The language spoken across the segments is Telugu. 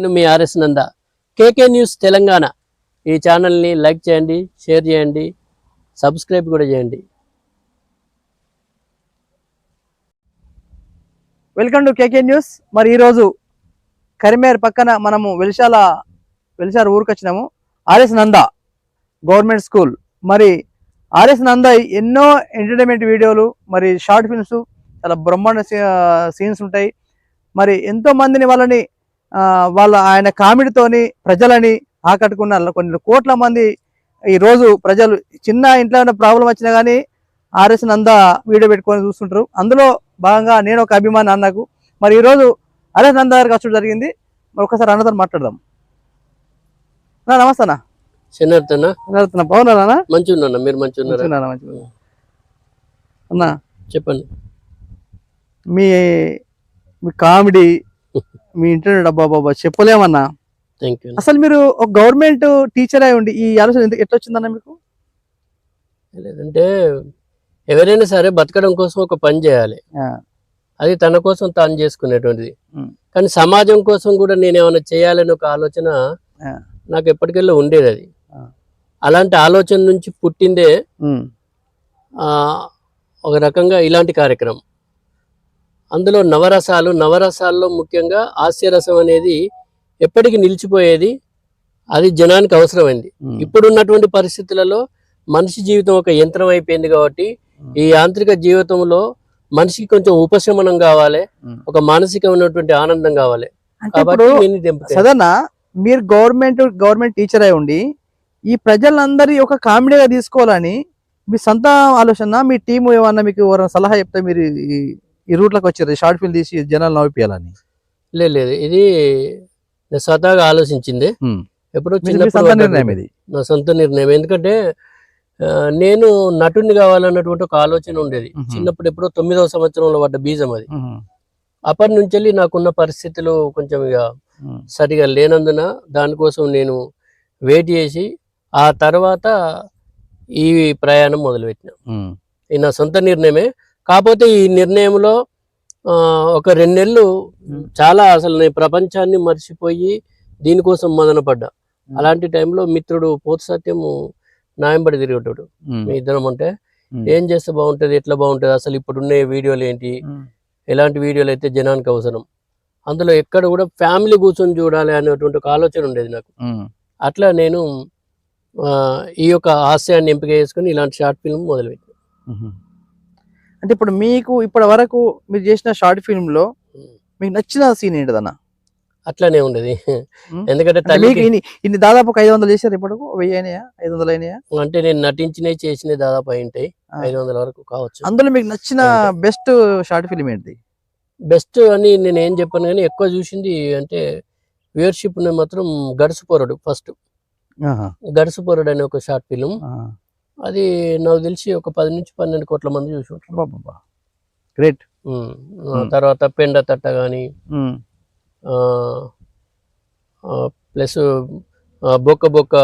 నేను మీ ఆర్ఎస్ నంద. కేకే న్యూస్ తెలంగాణ ఈ ఛానల్ని లైక్ చేయండి, షేర్ చేయండి, సబ్స్క్రైబ్ కూడా చేయండి. Welcome to KK news. మరి ఈరోజు కరీంనగర్ పక్కన మనము వెలిశాల ఊరికి వచ్చినాము. ఆర్ఎస్ నంద గవర్నమెంట్ స్కూల్. మరి ఆర్ఎస్ నంద ఎన్నో ఎంటర్టైన్మెంట్ వీడియోలు, మరి షార్ట్ ఫిల్మ్స్, చాలా బ్రహ్మాండ సీన్స్ ఉంటాయి. మరి ఎంతో మందిని ఆయన కామెడీతోని ప్రజలని ఆకట్టుకున్న కొన్ని కోట్ల మంది ఈరోజు ప్రజలు చిన్న ఇంట్లో ఉన్న ప్రాబ్లం వచ్చినా కానీ ఆర్ఎస్ నంద వీడియో పెట్టుకొని చూస్తుంటారు. అందులో భాగంగా నేను ఒక అభిమాని అన్నకు. మరి ఈరోజు ఆర్ఎస్ నంద గారికి వచ్చడం జరిగింది. మరి ఒకసారి అన్నతో మాట్లాడదాం. నమస్తే అన్న. చిన్న బాగున్నారా? మంచిగా మీరు మంచిగా అన్న చెప్పండి. మీ కామెడీ, మీ ఇంటర్నెట్ బాబా చెప్పలేమన్నా. అసలు మీరు ఒక గవర్నమెంట్ టీచర్ అయి ఉండి ఈ ఆలోచన ఎట్లా వచ్చిందన్న మీకు? లేదంటే ఎవరైనా సరే బతకడం కోసం ఒక పని చేయాలి, అది తన కోసం తాను చేసుకునేటువంటిది. కానీ సమాజం కోసం కూడా నేను ఏమైనా చేయాలని ఒక ఆలోచన నాకు ఎప్పటికెళ్ళో ఉండేది. అది అలాంటి ఆలోచన నుంచి పుట్టిందే ఒక రకంగా ఇలాంటి కార్యక్రమం. అందులో నవరసాల్లో ముఖ్యంగా హాస్యరసం అనేది ఎప్పటికీ నిలిచిపోయేది, అది జనానికి అవసరమైంది. ఇప్పుడున్నటువంటి పరిస్థితులలో మనిషి జీవితం ఒక యంత్రం అయిపోయింది కాబట్టి ఈ యాంత్రిక జీవితంలో మనిషికి కొంచెం ఉపశమనం కావాలి, ఒక మానసికమైనటువంటి ఆనందం కావాలి. సదనా మీరు గవర్నమెంట్ టీచర్ అయి ఉండి ఈ ప్రజలందరి ఒక కామెడీగా తీసుకోవాలని మీ సొంత ఆలోచన, మీ టీము ఏమన్నా మీకు ఎవరైనా సలహా చెప్తే మీరు ఈ రూట్లోకి వచ్చారు షార్ట్ ఫిల్మ్ తీసి జనాలు నవ్విపియాలని? లేదు, ఇది స్వతహాగా ఆలోచించింది. ఎప్పుడో చిన్నప్పుడు నా సొంత నిర్ణయం. ఎందుకంటే నేను నటుడిని కావాలన్నటువంటి ఒక ఆలోచన ఉండేది చిన్నప్పుడు. ఎప్పుడో 9వ సంవత్సరంలో పడ్డ బీజం అది. అప్పటి నుంచి వెళ్ళి నాకున్న పరిస్థితులు కొంచెం ఇక సరిగా లేనందున దానికోసం నేను వెయిట్ చేసి ఆ తర్వాత ఈ ప్రయాణం మొదలుపెట్టిన. ఇది నా సొంత నిర్ణయమే. కాకపోతే ఈ నిర్ణయంలో ఒక 2 నెలలు చాలా అసలు నేను ప్రపంచాన్ని మర్చిపోయి దీనికోసం మదనపడ్డా. అలాంటి టైంలో మిత్రుడు పోతు సత్యము నాయంబడి తిరిగేటోడు. మీ ఇద్దరం అంటే ఏం చేస్తే బాగుంటుంది, ఎట్లా బాగుంటుంది, అసలు ఇప్పుడున్న వీడియోలు ఏంటి, ఎలాంటి వీడియోలు అయితే జనానికి అవసరం, అందులో ఎక్కడ కూడా ఫ్యామిలీ కూర్చొని చూడాలి అనేటువంటి ఒక ఆలోచన ఉండేది నాకు. అట్లా నేను ఈ యొక్క హాస్యాన్ని ఎంపిక చేసుకుని ఇలాంటి షార్ట్ ఫిల్మ్ మొదలుపెట్టాను. అంటే ఇప్పుడు మీకు ఇప్పటి వరకు మీరు చేసిన షార్ట్ ఫిల్మ్ లో మీకు నచ్చిన సీన్ ఏంటిదన్న? అట్లానే ఉండేది. ఎందుకంటే ఇన్ని దాదాపు 500 చేశారు, ఇప్పటికు 1000 అయినాయా, 500 అయినాయా? అంటే నేను నటించినవి చేసినవి దాదాపు అయింటాయి 500 వరకు కావచ్చు. అందులో మీకు నచ్చిన బెస్ట్ షార్ట్ ఫిల్మ్ ఏంటి? బెస్ట్ అని నేను ఏం చెప్పాను, కానీ ఎక్కువ చూసింది అంటే వ్యూవర్షిప్ మాత్రం గడుసుపోరడు. ఫస్ట్ గడుసుపోరడు అనే ఒక షార్ట్ ఫిల్మ్, అది నాకు తెలిసి ఒక 10 నుంచి 12 కోట్ల మంది చూసి ఉంటారు. గ్రేట్. తర్వాత పెండ తట్ట కానీ, ప్లస్ బొక్క బొక్క,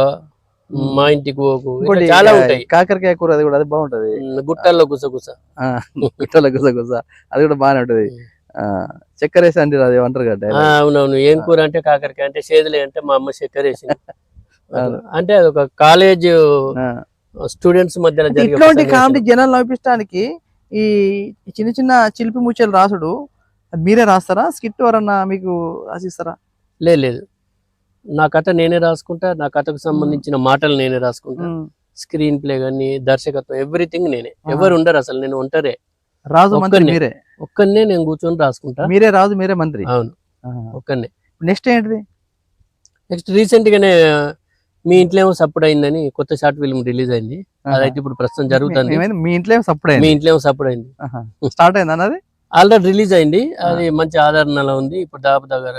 మా ఇంటికి పోకు, చాలా ఉంటాయి. కాకరకాయ కూర అది కూడా అది బాగుంటది. గుట్టల్లో గుసగుస అది కూడా బాగానే ఉంటది. చక్కెర వేసి అంటారు, అది అంటారు కదా. అవునవును. ఏం కూర అంటే కాకరకాయ అంటే చేదులే అంటే మా అమ్మ చక్కెర వేసింది. అంటే అది ఒక కాలేజ్ స్టూడెంట్స్ మధ్యలో ఇట్లాంటి కామెడీ జనాలు నవ్వించడానికి ఈ చిన్న చిన్న చిలిపి ముచ్చలు రాసుడు మీరే రాస్తారా? స్కిట్ ఎవరన్నా మీకు రాసిస్తారా? లేదు, నా కథ నేనే రాసుకుంటా. నా కథకు సంబంధించిన మాటలు నేనే రాసుకుంటా. స్క్రీన్ ప్లే కానీ, దర్శకత్వం, ఎవ్రీథింగ్ నేనే. ఎవరు ఉండరు అసలు, నేను ఉంటారే రాజు మంత్రి మీరే. ఒక్కనే నేను కూర్చొని రాసుకుంటా. మీరే రాజు, మీరే మంత్రి. అవును, ఒక్కనే. నెక్స్ట్ ఏంటిది? నెక్స్ట్ రీసెంట్ గానే మీ ఇంట్లో ఏమో సపోర్ట్ అయిందని కొత్త షార్ట్ ఫిల్మ్ రిలీజ్ అయింది. అదైతే ఇప్పుడు ప్రస్తుతం జరుగుతుంది. మీ ఇంట్లో సపోర్ట్ అయింది, స్టార్ట్ అయింది అన్నది ఆల్రెడీ రిలీజ్ అయింది. అది మంచి ఆదరణలో ఉంది. ఇప్పుడు దాదాపు దగ్గర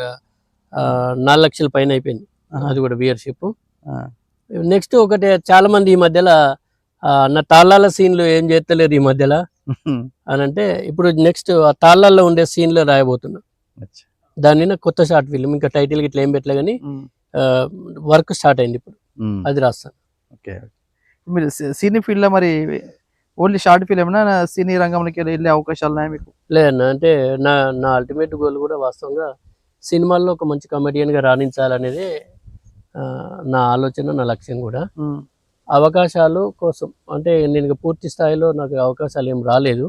4 లక్షల పైన అయిపోయింది. అది కూడా వ్యూవర్షిప్. నెక్స్ట్ ఒకటి, చాలా మంది ఈ మధ్యలో నా తాళ్ళాల సీన్లు ఏం చేస్తలేరు ఈ మధ్యలో అని అంటే, ఇప్పుడు నెక్స్ట్ ఆ తాళ్ళాల్లో ఉండే సీన్లు రాయబోతున్నా. దాని కొత్త షార్ట్ ఫిల్మ్, ఇంకా టైటిల్ ఇట్లా ఏం పెట్టలే కానీ వర్క్ స్టార్ట్ అయింది ఇప్పుడు, అది రాస్తాను. ఓకే. మీరు సినీ ఫీల్డ్ లో మరి ఓన్లీ షార్ట్ ఫిల్మ్ ఏమైనా సినీ రంగంలోకి వెళ్ళే అవకాశాలు ఉన్నాయా మీకు? లేదన్నా, అంటే నా అల్టిమేట్ గోల్ కూడా వాస్తవంగా సినిమాల్లో ఒక మంచి కమెడియన్ గా రాణించాలనేది నా ఆలోచన, నా లక్ష్యం కూడా. అవకాశాలు కోసం అంటే నేను పూర్తి స్థాయిలో నాకు అవకాశాలు ఏం రాలేదు.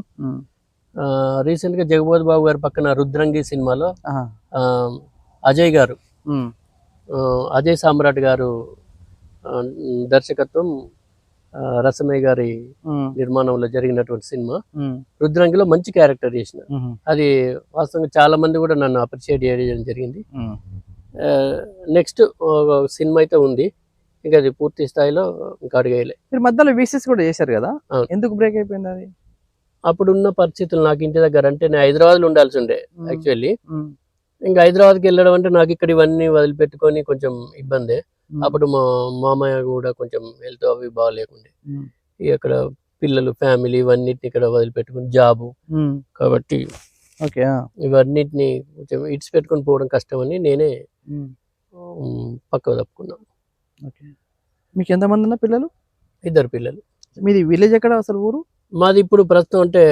రీసెంట్ గా జగపతి బాబు గారి పక్కన రుద్రంగి సినిమాలో అజయ్ గారు, అజయ్ సామ్రాట్ గారు దర్శకత్వం, రసమయ్య గారి నిర్మాణంలో జరిగినటువంటి సినిమా రుద్రంగిలో మంచి క్యారెక్టర్ చేసిన. అది వాస్తవంగా చాలా మంది కూడా నన్ను అప్రిషియేట్ చేయడం జరిగింది. నెక్స్ట్ సినిమా అయితే ఉంది, ఇంకా అది పూర్తి స్థాయిలో ఇంకా అడిగేయలే. మీరు మధ్యలో వీసెస్ కూడా చేశారు కదా, ఎందుకు బ్రేక్ అయిపోయింది అది? అప్పుడున్న పరిస్థితులు నాకు ఇంటి దగ్గర అంటే నేను హైదరాబాద్లో ఉండాల్సి ఉండే యాక్చువల్లీ. ఇంకా హైదరాబాద్కి వెళ్ళడం అంటే నాకు ఇక్కడ ఇవన్నీ వదిలిపెట్టుకొని కొంచెం ఇబ్బందే. అప్పుడు మా మామయ్య కూడా కొంచెం హెల్త్ అవి బాగాలేకుండే, అక్కడ పిల్లలు ఫ్యామిలీ ఇవన్నిటిని ఇక్కడ వదిలిపెట్టుకుని జాబు కాబట్టి ఇవన్నిటిని కొంచెం ఇట్స్ పెట్టుకొని పోవడం కష్టమని నేనే పక్కకు తప్పుకున్నాను. మీకు ఎంతమంది ఉన్నా పిల్లలు? 2 పిల్లలు. మీది విలేజ్ ఎక్కడ అసలు ఊరు? మాది ఇప్పుడు ప్రస్తుతం అంటే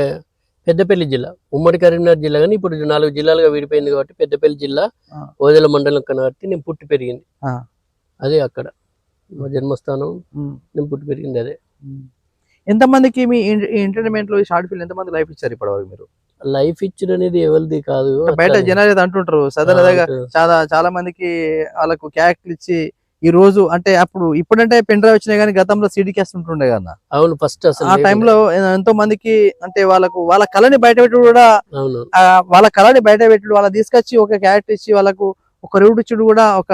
పెద్దపల్లి జిల్లా, ఉమ్మడి కరీంనగర్ జిల్లా, కానీ ఇప్పుడు 4 జిల్లాలుగా విడిపోయింది కాబట్టి పెద్దపల్లి జిల్లా ఓదెల మండలం కాబట్టి నేను పుట్టి పెరిగింది అదే, అక్కడ మా జన్మస్థానం, నేను పుట్టి పెరిగింది అదే. ఎంతమందికి మీ ఎంటర్టైన్మెంట్ లో షార్ట్ ఫిల్మ్ ఎంతమంది లైఫ్ ఇచ్చారు ఇప్పటివరకు మీరు? లైఫ్ ఇచ్చడం అనేది ఎవరిది కాదు, బయట జనాలు అంటుంటారు చాలా మందికి వాళ్ళకు క్యారెక్టర్ ఇచ్చి ఈ రోజు అంటే అప్పుడు ఇప్పుడంటే పెన్ డ్రైవ్ వచ్చినాయి కానీ గతంలో సీడీ క్యాస్ట్ ఉంటుండే కదా. అవును, ఫస్ట్ అసలు ఆ టైంలో ఎంతో మందికి అంటే వాళ్ళ కళని బయట పెట్టుడు కూడా, వాళ్ళ కళని బయట పెట్టుడు, వాళ్ళ తీసుకొచ్చి ఒక క్యారెక్టర్ ఇచ్చి వాళ్ళకు ఒక రేవుడు ఇచ్చుడు కూడా ఒక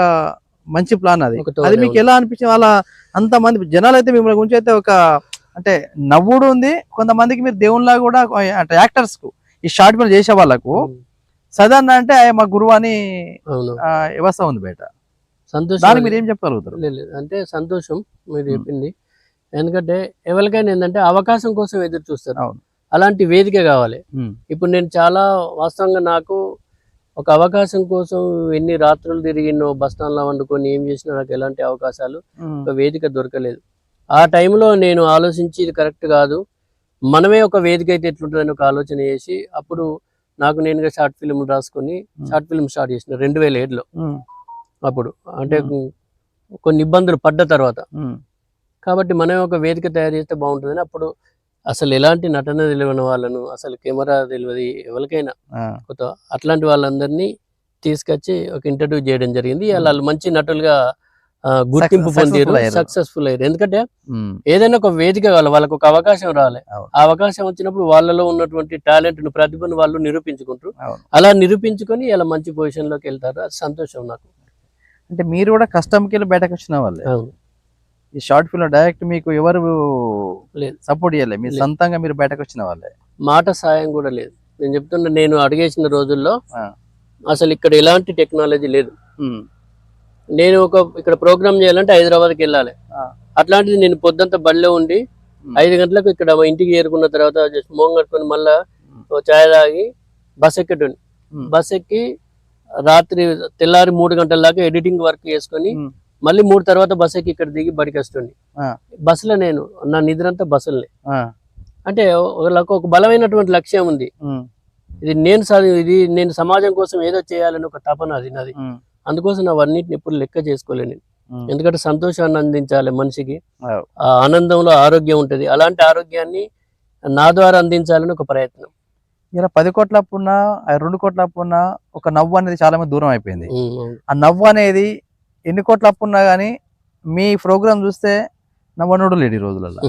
మంచి ప్లాన్. అది మీకు ఎలా అనిపించింది? వాళ్ళ అంత మంది జనాలు అయితే మిమ్మల్ని గురించి అయితే ఒక అంటే నవ్వుడు ఉంది, కొంతమందికి మీరు దేవుళ్ళ కూడా అంటే యాక్టర్స్ కు ఈ షార్ట్ ఫిల్మ్ చేసే వాళ్ళకు సదన్ అంటే మా గురువు అని వ్యవస్థ ఉంది బయట. సంతోషం, మీరు ఏం చెప్పగలుగుతారు? అంటే సంతోషం మీరు చెప్పింది, ఎందుకంటే ఎవరికైనా ఏంటంటే అవకాశం కోసం ఎదురు చూస్తారు, అలాంటి వేదిక కావాలి. ఇప్పుడు నేను చాలా వాస్తవంగా నాకు ఒక అవకాశం కోసం ఎన్ని రాత్రులు తిరిగినో, బస్ స్టాండ్ లో వండుకొని ఏం చేసినా నాకు ఎలాంటి అవకాశాలు, ఒక వేదిక దొరకలేదు. ఆ టైంలో నేను ఆలోచించి ఇది కరెక్ట్ కాదు, మనమే ఒక వేదిక అయితే ఎట్లుంటుందని ఒక ఆలోచన చేసి అప్పుడు నాకు నేనుగా షార్ట్ ఫిల్మ్ రాసుకొని షార్ట్ ఫిల్మ్ స్టార్ట్ చేసిన 2007లో. అప్పుడు అంటే కొన్ని ఇబ్బందులు పడ్డ తర్వాత కాబట్టి మనం ఒక వేదిక తయారు చేస్తే బాగుంటుందని అప్పుడు అసలు ఎలాంటి నటన తెలియని వాళ్ళను, అసలు కెమెరా తెలియదు ఎవరికైనా కొత్త, అట్లాంటి వాళ్ళందరినీ తీసుకొచ్చి ఒక ఇంటర్వ్యూ చేయడం జరిగింది. వాళ్ళు మంచి నటులుగా గుర్తింపు పొందారు, సక్సెస్ఫుల్ అయ్యారు. ఎందుకంటే ఏదైనా ఒక వేదిక కావాలి, వాళ్ళకు ఒక అవకాశం రావాలి. ఆ అవకాశం వచ్చినప్పుడు వాళ్ళలో ఉన్నటువంటి టాలెంట్ ను, ప్రతిభను వాళ్ళు నిరూపించుకుంటారు. అలా నిరూపించుకొని ఇలా మంచి పొజిషన్ లోకి వెళ్తారు. అది సంతోషం నాకు. అంటే మీరు కూడా కష్టంకి వెళ్ళి బయటకు వచ్చిన వాళ్ళే. ఈ షార్ట్ ఫిల్మ్ డైరెక్ట్ మీకు ఎవరు సపోర్ట్ చేయలేదు, మీరు సొంతంగా మీరు బయటకు వచ్చిన వాళ్ళే. మాట సాయం కూడా లేదు. నేను చెప్తున్నా, నేను అడిగేసిన రోజుల్లో అసలు ఇక్కడ ఎలాంటి టెక్నాలజీ లేదు. నేను ఇక్కడ ప్రోగ్రామ్ చేయాలంటే హైదరాబాద్కి వెళ్ళాలి. అట్లాంటిది నేను పొద్దుంతా బడిలో ఉండి 5 గంటలకు ఇక్కడ మా ఇంటికి చేరుకున్న తర్వాత జస్ట్ మోహం కట్టుకొని మళ్ళా ఛాయ్ తాగి బస్ ఎక్కటండి. బస్ ఎక్కి రాత్రి తెల్లారి 3 గంటల దాకా ఎడిటింగ్ వర్క్ చేసుకొని మళ్ళీ 3 తర్వాత బస్ ఎక్కి ఇక్కడ దిగి బడికి వస్తుంది. బస్సులో నేను నా నిద్రంతా బస్సులనే. అంటే వాళ్ళకు ఒక బలమైనటువంటి లక్ష్యం ఉంది, ఇది నేను సమాజం కోసం ఏదో చేయాలని ఒక తపన అది నాది. అందుకోసం అవన్నిటిని ఎప్పుడు లెక్క చేసుకోలేను నేను. ఎందుకంటే సంతోషాన్ని అందించాలి మనిషికి, ఆ ఆనందంలో ఆరోగ్యం ఉంటుంది. అలాంటి ఆరోగ్యాన్ని నా ద్వారా అందించాలని ఒక ప్రయత్నం. ఇలా 10 కోట్ల అప్పు ఉన్నా 2 కోట్ల అప్పు ఉన్నా ఒక నవ్వు అనేది చాలా మంది దూరం అయిపోయింది. ఆ నవ్వు అనేది ఎన్ని కోట్ల అప్పు ఉన్నా కానీ మీ ప్రోగ్రామ్ చూస్తే నవ్వనుడు లేడు ఈ రోజులలో.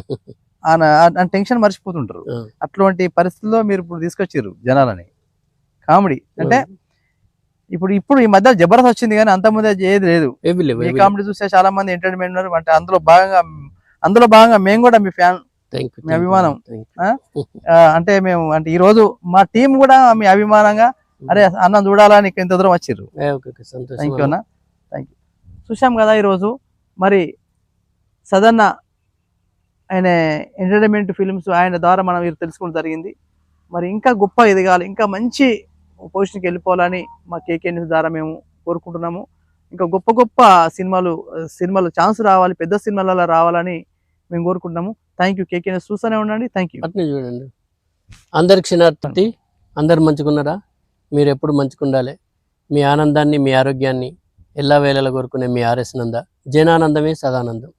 ఆ టెన్షన్ మర్చిపోతుంటారు. అట్లాంటి పరిస్థితుల్లో మీరు ఇప్పుడు తీసుకొచ్చారు జనాలని. కామెడీ అంటే ఇప్పుడు ఈ మధ్య జబర్దస్త్ వచ్చింది కానీ అంత ముందే ఏది లేదు. ఈ కామెడీ చూస్తే చాలా మంది ఎంటర్టైన్మెంట్ ఉన్నారు. అంటే అందులో భాగంగా మేము కూడా మీ ఫ్యాన్, మీ అభిమానం. అంటే మేము అంటే ఈ రోజు మా టీం కూడా మీ అభిమానంగా అరే అన్నం చూడాలని ఇంత దూరం వచ్చారు. థ్యాంక్ యూ అన్న, థ్యాంక్ యూ. చూసాం కదా ఈరోజు మరి సదన్న ఆయన ఎంటర్టైన్మెంట్ ఫిల్మ్స్ ఆయన ద్వారా మనం తెలుసుకోవడం జరిగింది. మరి ఇంకా గొప్ప ఎదగాలి, ఇంకా మంచి పొజిషన్కి వెళ్ళిపోవాలని మా కేకే న్యూస్ ద్వారా మేము కోరుకుంటున్నాము. ఇంకా గొప్ప గొప్ప సినిమాలు ఛాన్స్ రావాలి, పెద్ద సినిమాలలో రావాలని మేము కోరుకుంటున్నాము. థ్యాంక్ యూ కేకే న్యూస్, చూస్తూనే ఉండండి. Thank you. అట్నే చూడండి. అందరికి క్షణార్థి, అందరు మంచిగున్నారా? మీరు ఎప్పుడు మంచిగా ఉండాలి. మీ ఆనందాన్ని, మీ ఆరోగ్యాన్ని ఎల్లవేళలా కోరుకునే మీ ఆర్ఎస్ నంద. జనానందమే సదానందం.